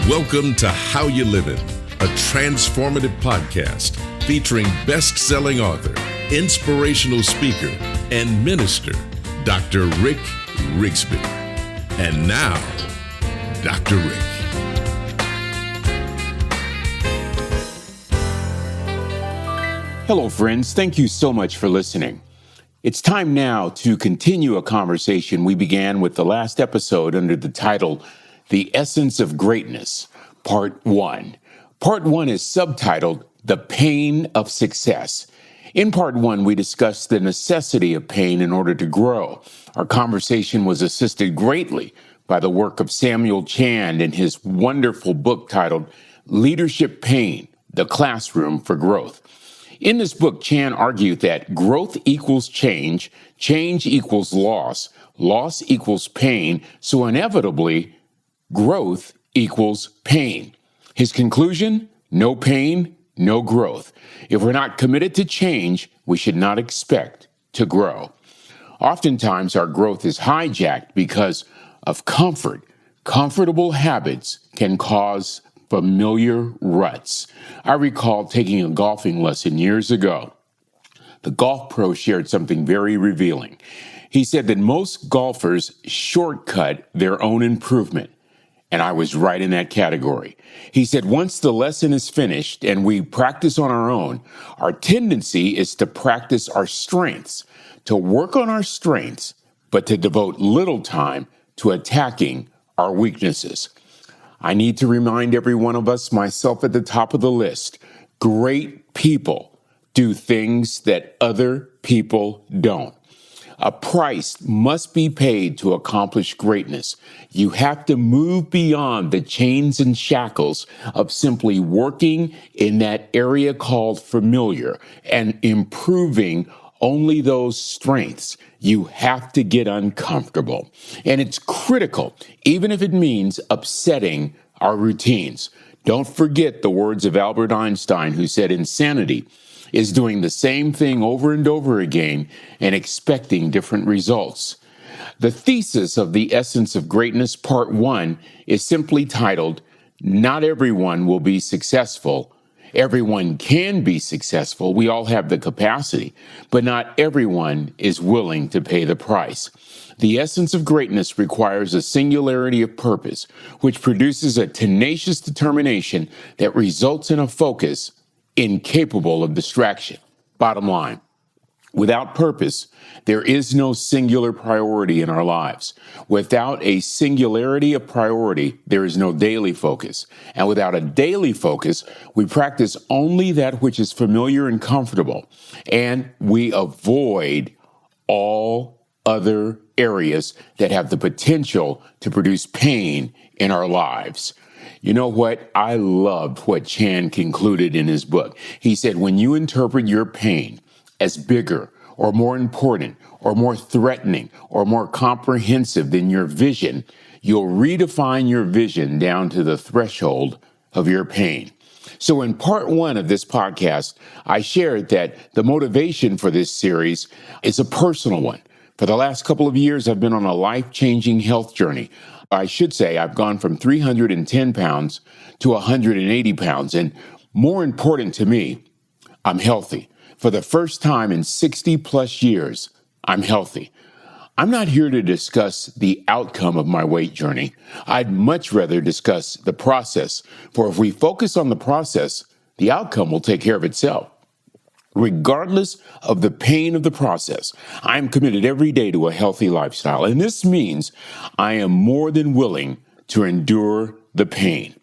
Welcome to How You Livin', a transformative podcast featuring best-selling author, inspirational speaker, and minister, Dr. Rick Rigsby. And now, Dr. Rick. Hello, friends. Thank you so much for listening. It's time now to continue a conversation we began with the last episode under the title, The Essence of Greatness, Part 1. Part 1 is subtitled, The Pain of Success. In Part 1, we discussed the necessity of pain in order to grow. Our conversation was assisted greatly by the work of Samuel Chand in his wonderful book titled, Leadership Pain, The Classroom for Growth. In this book, Chand argued that growth equals change, change equals loss, loss equals pain, so inevitably, growth equals pain. His conclusion? No pain, no growth. If we're not committed to change, we should not expect to grow. Oftentimes, our growth is hijacked because of comfort. Comfortable habits can cause familiar ruts. I recall taking a golfing lesson years ago. The golf pro shared something very revealing. He said that most golfers shortcut their own improvement. And I was right in that category. He said, once the lesson is finished and we practice on our own, our tendency is to practice our strengths, to work on our strengths, but to devote little time to attacking our weaknesses. I need to remind every one of us, myself at the top of the list, great people do things that other people don't. A price must be paid to accomplish greatness. You have to move beyond the chains and shackles of simply working in that area called familiar and improving only those strengths. You have to get uncomfortable. And it's critical, even if it means upsetting our routines. Don't forget the words of Albert Einstein, who said insanity is doing the same thing over and over again and expecting different results. The thesis of The Essence of Greatness, Part 1, is simply titled, Not Everyone Will Be Successful. Everyone can be successful. We all have the capacity, but not everyone is willing to pay the price. The essence of greatness requires a singularity of purpose, which produces a tenacious determination that results in a focus incapable of distraction. Bottom line, without purpose, there is no singular priority in our lives. Without a singularity of priority, there is no daily focus. And without a daily focus, we practice only that which is familiar and comfortable. And we avoid all other areas that have the potential to produce pain in our lives. You know what? I loved what Chand concluded in his book. He said, when you interpret your pain as bigger or more important or more threatening or more comprehensive than your vision, you'll redefine your vision down to the threshold of your pain. So in Part 1 of this podcast, I shared that the motivation for this series is a personal one. For the last couple of years, I've been on a life-changing health journey. I should say I've gone from 310 pounds to 180 pounds. And more important to me, I'm healthy. For the first time in 60 plus years, I'm healthy. I'm not here to discuss the outcome of my weight journey. I'd much rather discuss the process. For if we focus on the process, the outcome will take care of itself. Regardless of the pain of the process, I am committed every day to a healthy lifestyle. And this means I am more than willing to endure the pain.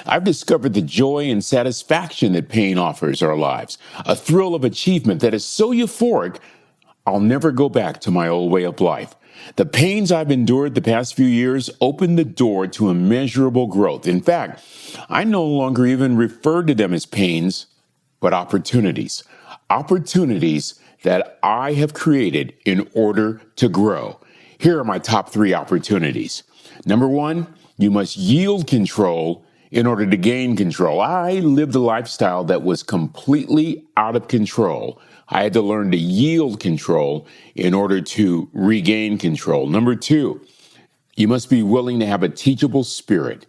I've discovered the joy and satisfaction that pain offers our lives, a thrill of achievement that is so euphoric, I'll never go back to my old way of life. The pains I've endured the past few years opened the door to immeasurable growth. In fact, I no longer even refer to them as pains, but opportunities. Opportunities that I have created in order to grow. Here are my top 3 opportunities. Number 1, you must yield control in order to gain control. I lived a lifestyle that was completely out of control. I had to learn to yield control in order to regain control. Number 2, you must be willing to have a teachable spirit.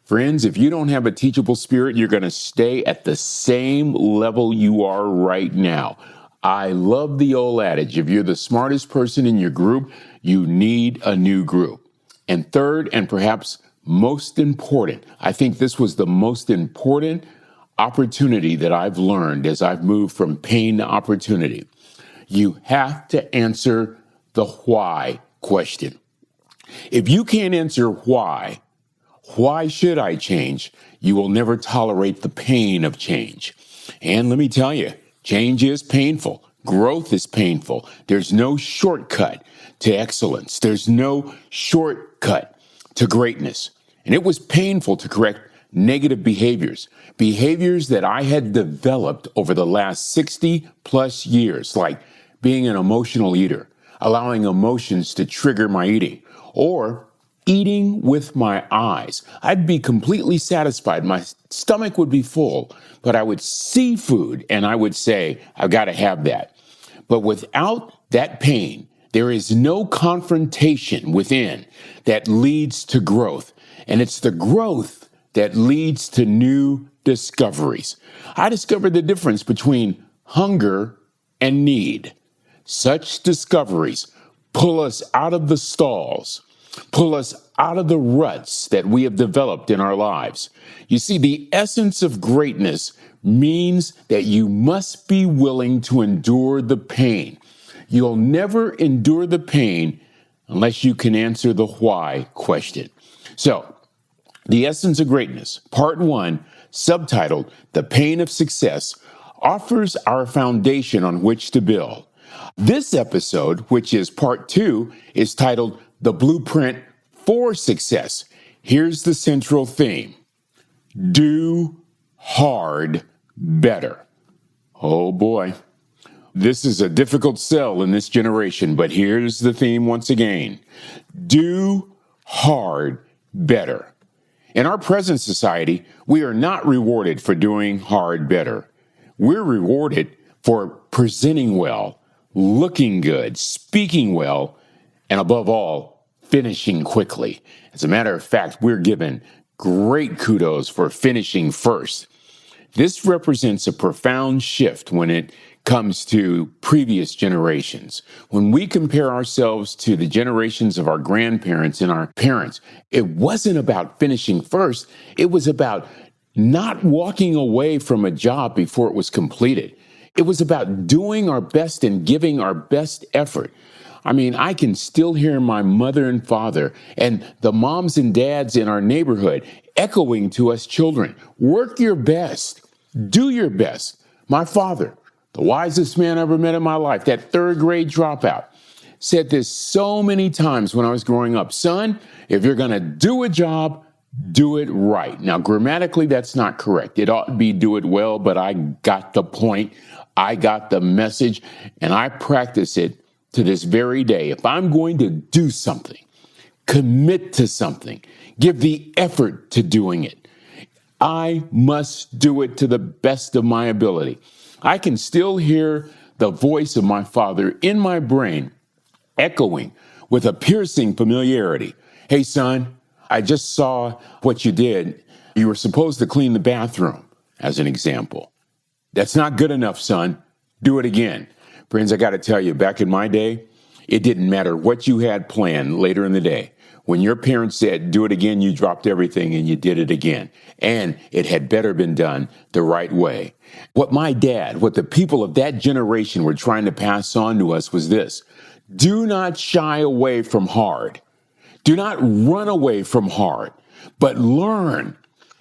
Friends, if you don't have a teachable spirit, you're going to stay at the same level you are right now. I love the old adage, if you're the smartest person in your group, you need a new group. And third, and perhaps most important, I think this was the most important opportunity that I've learned as I've moved from pain to opportunity. You have to answer the why question. If you can't answer why should I change? You will never tolerate the pain of change. And let me tell you, change is painful. Growth is painful. There's no shortcut to excellence. There's no shortcut to greatness. And it was painful to correct negative behaviors that I had developed over the last 60 plus years, like being an emotional eater, allowing emotions to trigger my eating, or eating with my eyes. I'd be completely satisfied. My stomach would be full, but I would see food and I would say, I've got to have that. But without that pain, there is no confrontation within that leads to growth. And it's the growth that leads to new discoveries. I discovered the difference between hunger and need. Such discoveries pull us out of the stalls, pull us out of the ruts that we have developed in our lives. You see, the essence of greatness means that you must be willing to endure the pain. You'll never endure the pain unless you can answer the why question. So, the essence of greatness, part 1, subtitled The Pain of Success, offers our foundation on which to build. This episode, which is part 2, is titled The Blueprint for Success. Here's the central theme. Do hard better. Oh boy. This is a difficult sell in this generation, but here's the theme once again. Do hard better. In our present society, we are not rewarded for doing hard better. We're rewarded for presenting well, looking good, speaking well, and above all, finishing quickly. As a matter of fact, we're given great kudos for finishing first. This represents a profound shift when it comes to previous generations. When we compare ourselves to the generations of our grandparents and our parents, it wasn't about finishing first. It was about not walking away from a job before it was completed. It was about doing our best and giving our best effort. I mean, I can still hear my mother and father and the moms and dads in our neighborhood echoing to us children, work your best, do your best. My father, the wisest man I ever met in my life, that third grade dropout, said this so many times when I was growing up. Son, if you're going to do a job, do it right. Now, grammatically, that's not correct. It ought to be do it well, but I got the point. I got the message, and I practice it to this very day. If I'm going to do something, commit to something, give the effort to doing it, I must do it to the best of my ability. I can still hear the voice of my father in my brain echoing with a piercing familiarity. Hey, son, I just saw what you did. You were supposed to clean the bathroom, as an example. That's not good enough, son. Do it again. Friends, I got to tell you, back in my day, it didn't matter what you had planned later in the day. When your parents said, do it again, you dropped everything and you did it again. And it had better been done the right way. What the people of that generation were trying to pass on to us was this. Do not shy away from hard. Do not run away from hard, but learn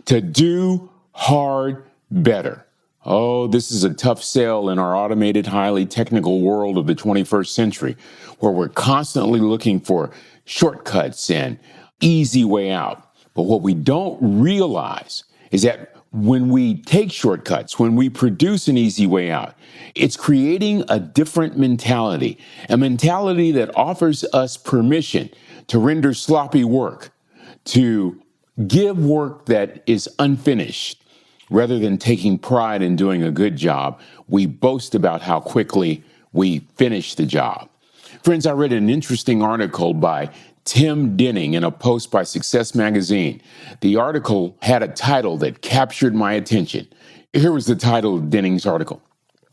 to do hard better. Oh, this is a tough sell in our automated, highly technical world of the 21st century, where we're constantly looking for shortcuts and easy way out. But what we don't realize is that when we take shortcuts, when we produce an easy way out, it's creating a different mentality, a mentality that offers us permission to render sloppy work, to give work that is unfinished. Rather than taking pride in doing a good job, we boast about how quickly we finish the job. Friends, I read an interesting article by Tim Denning in a post by Success Magazine. The article had a title that captured my attention. Here was the title of Denning's article.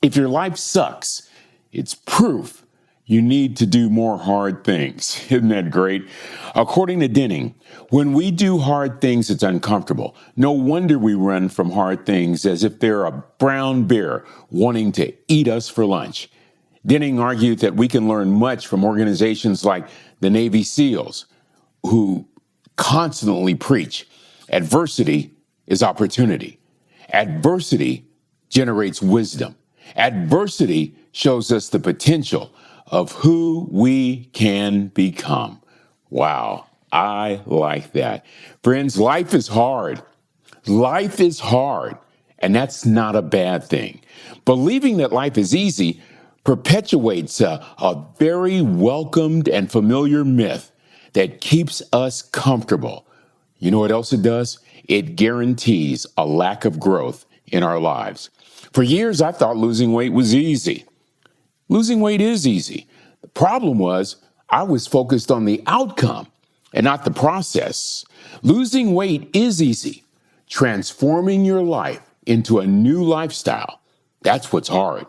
If your life sucks, it's proof you need to do more hard things. Isn't that great? According to Denning, when we do hard things, it's uncomfortable. No wonder we run from hard things as if they're a brown bear wanting to eat us for lunch. Denning argued that we can learn much from organizations like the Navy SEALs, who constantly preach adversity is opportunity. Adversity generates wisdom. Adversity shows us the potential of who we can become. Wow, I like that. Friends, life is hard. Life is hard, and that's not a bad thing. Believing that life is easy perpetuates a very welcomed and familiar myth that keeps us comfortable. You know what else it does? It guarantees a lack of growth in our lives. For years, I thought losing weight was easy. Losing weight is easy. The problem was I was focused on the outcome and not the process. Losing weight is easy. Transforming your life into a new lifestyle, that's what's hard.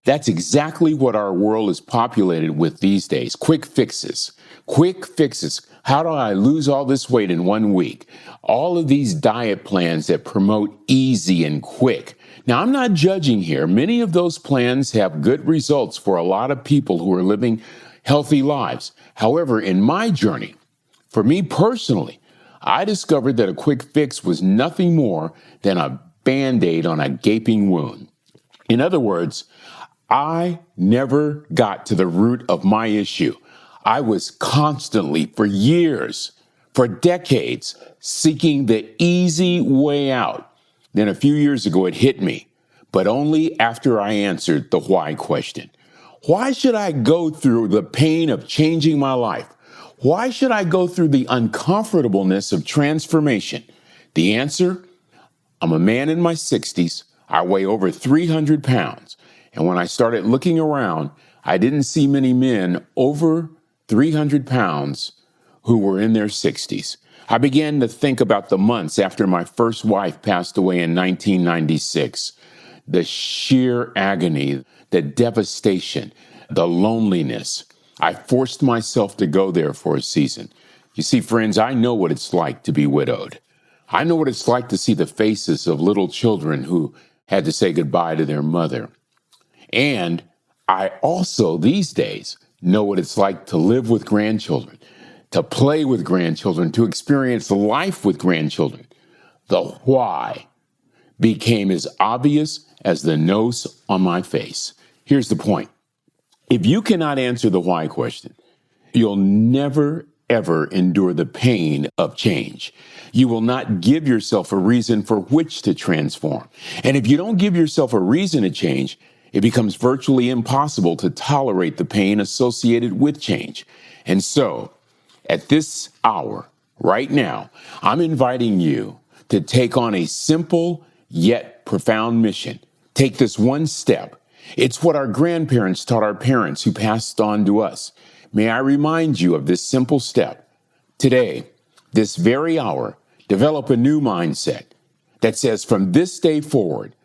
That's exactly what our world is populated with these days. Quick fixes. Quick fixes. How do I lose all this weight in 1 week? All of these diet plans that promote easy and quick. Now, I'm not judging here. Many of those plans have good results for a lot of people who are living healthy lives. However, in my journey, for me personally, I discovered that a quick fix was nothing more than a Band-Aid on a gaping wound. In other words, I never got to the root of my issue. I was constantly, for years, for decades, seeking the easy way out. Then a few years ago, it hit me, but only after I answered the why question. Why should I go through the pain of changing my life? Why should I go through the uncomfortableness of transformation? The answer? I'm a man in my 60s. I weigh over 300 pounds. And when I started looking around, I didn't see many men over 300 pounds who were in their 60s. I began to think about the months after my first wife passed away in 1996. The sheer agony, the devastation, the loneliness. I forced myself to go there for a season. You see, friends, I know what it's like to be widowed. I know what it's like to see the faces of little children who had to say goodbye to their mother. And I also, these days, know what it's like to live with grandchildren, to play with grandchildren, to experience life with grandchildren. The why became as obvious as the nose on my face. Here's the point. If you cannot answer the why question, you'll never, ever endure the pain of change. You will not give yourself a reason for which to transform. And if you don't give yourself a reason to change, it becomes virtually impossible to tolerate the pain associated with change. And so, at this hour, right now, I'm inviting you to take on a simple yet profound mission. Take this one step. It's what our grandparents taught our parents who passed on to us. May I remind you of this simple step. Today, this very hour, develop a new mindset that says from this day forward,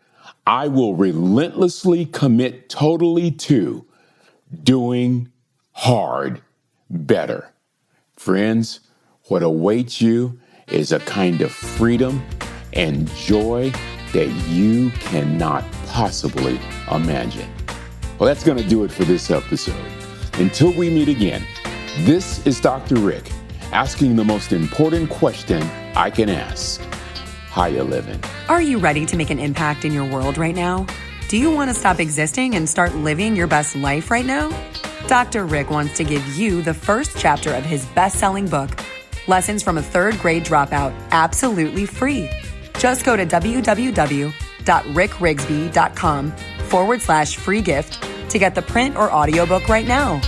I will relentlessly commit totally to doing hard better. Friends, what awaits you is a kind of freedom and joy that you cannot possibly imagine. Well, that's going to do it for this episode. Until we meet again, this is Dr. Rick asking the most important question I can ask. How you living? Are you ready to make an impact in your world right now? Do you want to stop existing and start living your best life right now? Dr. Rick wants to give you the first chapter of his best-selling book, Lessons from a Third Grade Dropout, absolutely free. Just go to www.rickrigsby.com/free gift to get the print or audiobook right now.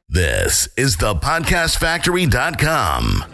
This is the podcastfactory.com.